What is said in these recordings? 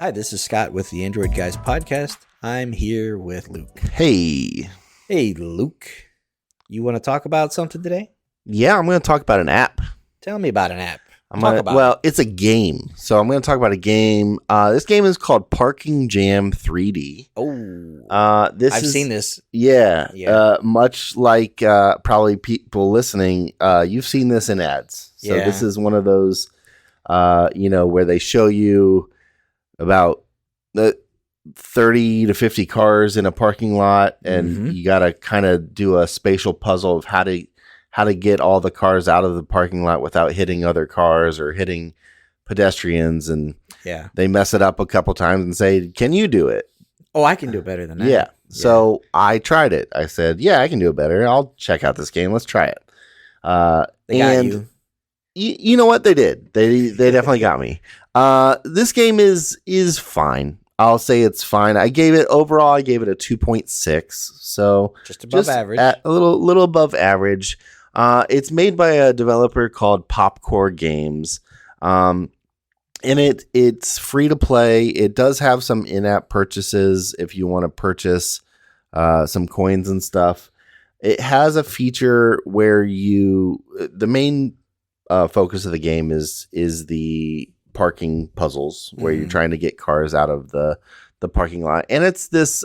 Hi, this is Scott with the Android Guys podcast. I'm here with Luke. Hey. Hey, Luke. You want to talk about something today? Yeah, I'm going to talk about an app. Tell me about an app. It's a game. So I'm going to talk about a game. This game is called Parking Jam 3D. Oh, I've seen this. Yeah. Much like probably people listening, you've seen this in ads. So This is one of those, where they show you about the 30 to 50 cars in a parking lot, and you got to kind of do a spatial puzzle of how to get all the cars out of the parking lot without hitting other cars or hitting pedestrians. And they mess it up a couple times and say, "Can you do it?" Oh, I can do it better than that. Yeah. So I tried it. I said, "Yeah, I can do it better. I'll check out this game. Let's try it." They got you. You know what they did? They definitely got me. This game is fine. I'll say it's fine. I gave it a 2.6. So just above average. A little above average. It's made by a developer called Popcore Games. And it's free to play. It does have some in-app purchases if you want to purchase some coins and stuff. It has a feature where the main focus of the game is the parking puzzles, where you're trying to get cars out of the parking lot. And it's this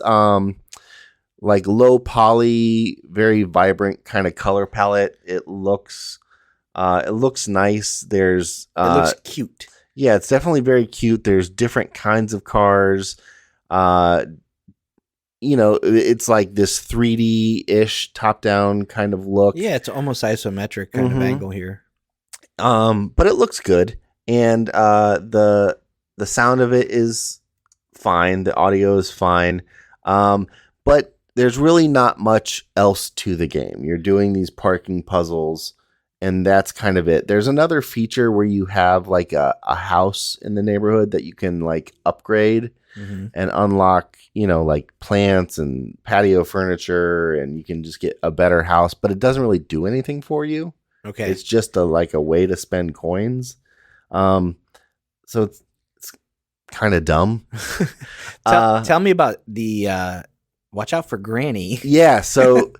like low poly, very vibrant kind of color palette. It looks nice. It looks cute. Yeah, it's definitely very cute. There's different kinds of cars. It's like this 3D-ish top-down kind of look. Yeah, it's almost isometric kind of angle here. But it looks good. And the sound of it is fine. The audio is fine. But there's really not much else to the game. You're doing these parking puzzles, and that's kind of it. There's another feature where you have like a house in the neighborhood that you can like upgrade and unlock, like plants and patio furniture, and you can just get a better house, but it doesn't really do anything for you. Okay. It's just a way to spend coins. So it's kind of dumb. Tell me about the watch out for Granny. Yeah. So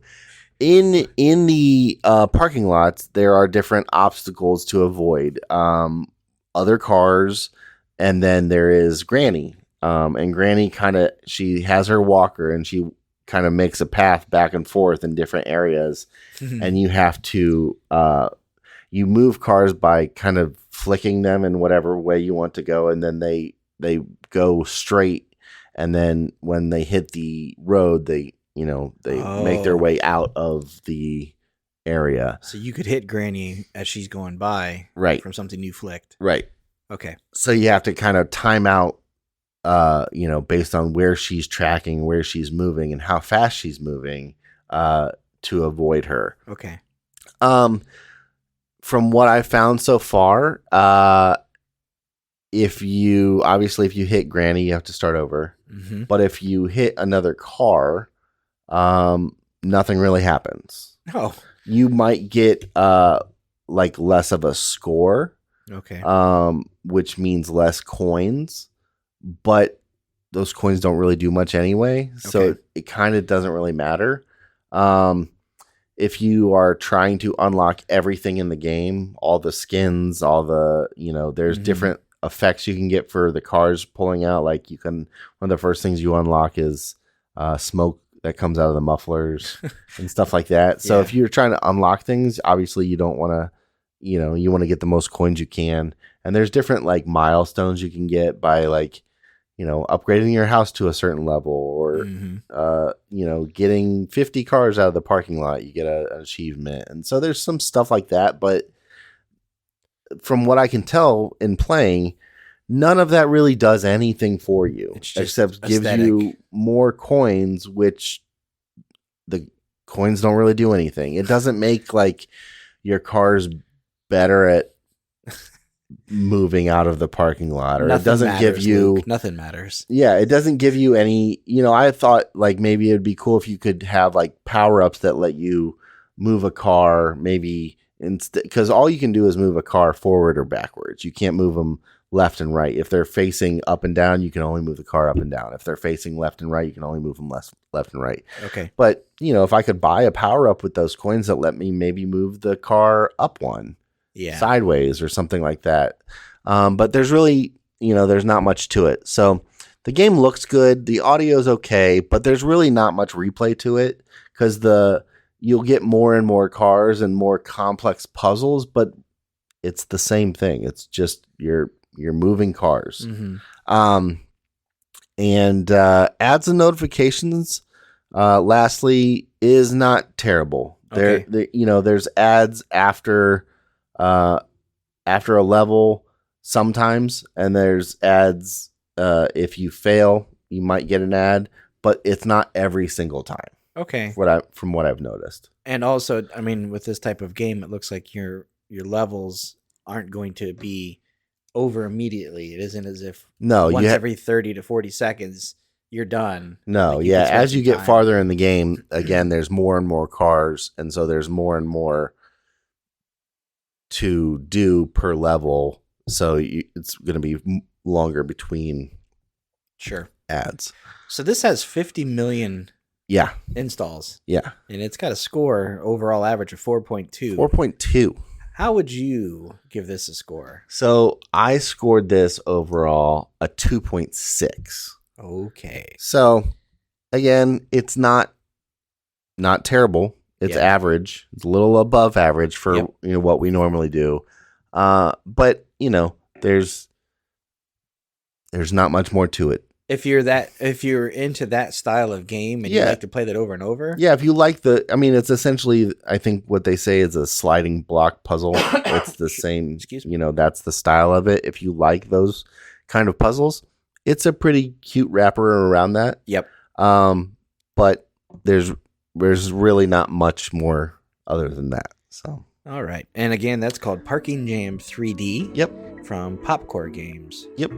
in the parking lots, there are different obstacles to avoid. Other cars, and then there is Granny. And Granny she has her walker, and she kind of makes a path back and forth in different areas. And you have to you move cars by kind of flicking them in whatever way you want to go, and then they go straight, and then when they hit the road, they make their way out of the area. So you could hit Granny as she's going by, right, from something you flicked. Right. Okay. So you have to kind of time out based on where she's tracking, where she's moving, and how fast she's moving to avoid her. Okay. From what I found so far, if you hit Granny, you have to start over. But if you hit another car, nothing really happens. Oh. You might get less of a score. Okay. Which means less coins, but those coins don't really do much anyway. So it kind of doesn't really matter. If you are trying to unlock everything in the game, all the skins, all the, there's different effects you can get for the cars pulling out. Like one of the first things you unlock is smoke that comes out of the mufflers and stuff like that. So if you're trying to unlock things, obviously you don't want to, you want to get the most coins you can. And there's different like milestones you can get by upgrading your house to a certain level, or, getting 50 cars out of the parking lot, you get an achievement. And so there's some stuff like that. But from what I can tell in playing, none of that really does anything for you, except gives you more coins, which the coins don't really do anything. It doesn't make like your cars better at moving out of the parking lot, or nothing it doesn't give you Luke. Nothing matters. Yeah, it doesn't give you any, I thought like maybe it'd be cool if you could have like power-ups that let you move a car, maybe because all you can do is move a car forward or backwards. You can't move them left and right. If they're facing up and down, you can only move the car up and down. If they're facing left and right, you can only move them left and right. Okay. But, if I could buy a power up with those coins that let me maybe move the car up one, sideways or something like that. But there's really, there's not much to it. So the game looks good. The audio is okay, but there's really not much replay to it because you'll get more and more cars and more complex puzzles, but it's the same thing. It's just you're moving cars. Mm-hmm. And ads and notifications, lastly, is not terrible. Okay. There's ads after a level sometimes, and there's ads if you fail, you might get an ad, but it's not every single time. Okay. From what I've noticed. And also, I mean, with this type of game, it looks like your levels aren't going to be over immediately. It isn't as if once every 30 to 40 seconds you're done. No, as you get farther in the game, again, there's more and more cars, and so there's more and more to do per level. So it's going to be longer between ads. So this has 50 million installs. Yeah. And it's got a score overall average of 4.2. 4.2. How would you give this a score? So I scored this overall a 2.6. Okay. So again, it's not terrible. It's average. It's a little above average for what we normally do. But there's not much more to it. If you're into that style of game and you like to play that over and over. Yeah, if you like it's essentially, I think what they say is a sliding block puzzle. It's the same, Excuse me. That's the style of it. If you like those kind of puzzles, it's a pretty cute wrapper around that. Yep. But there's really not much more other than that. So. All right. And again, that's called Parking Jam 3D. Yep. From Popcore Games. Yep.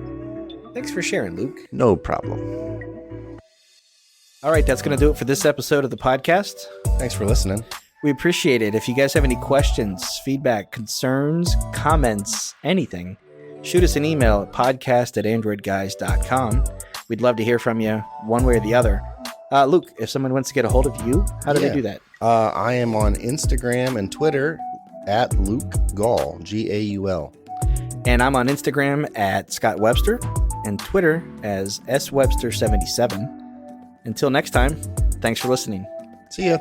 Thanks for sharing, Luke. No problem. All right, that's going to do it for this episode of the podcast. Thanks for listening. We appreciate it. If you guys have any questions, feedback, concerns, comments, anything, shoot us an email at podcast@AndroidGuys.com. We'd love to hear from you one way or the other. Luke, if someone wants to get a hold of you, how do they do that? I am on Instagram and Twitter at Luke Gaul, Gaul. And I'm on Instagram at Scott Webster and Twitter as SWebster77. Until next time, thanks for listening. See ya.